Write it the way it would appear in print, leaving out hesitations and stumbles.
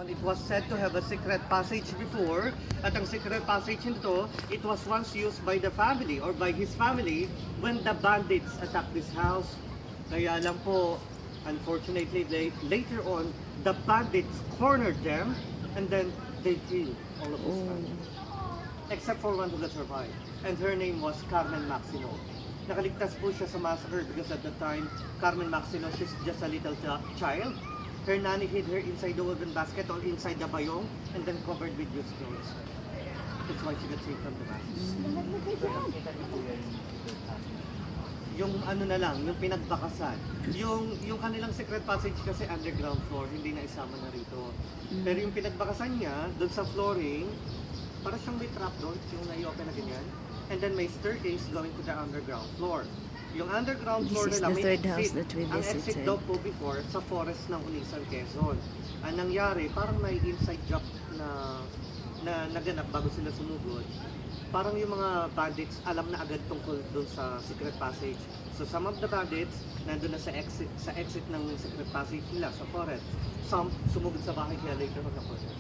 It was said to have a secret passage before, at ang secret passage nito, it was once used by the family or by his family when the bandits attacked this house. Kaya lang po, unfortunately, later on, the bandits cornered them and then they killed all of his family. Except for one who got survived. And her name was Carmen Maxino. Nakaligtas po siya sa massacre because at the time, Carmen Maxino, she's just a little child. Her nanny hid her inside the woven basket or inside the bayong and then covered with used clothes. That's why she got saved from the massacre. Yung ano na lang, yung pinagbakasan. Yung kanilang secret passage kasi underground floor, hindi na isama na rito. Pero yung pinagbakasan niya, doon sa flooring, para siyang may trap doon, yung na-i-open na ganyan. And then may staircase going to the underground floor. Yung underground floor This is nila, the may third house exit. that we Ang exit visited. daw po before, sa forest ng Unisan, Quezon. Ang nangyari, parang may inside job na naganap bago sila sumugod. Parang yung mga bandits alam na agad tungkol doon sa secret passage. So some of the bandits nandun na sa exit ng secret passage nila sa forest. Some sumugod sa bahay kaya later on na forest.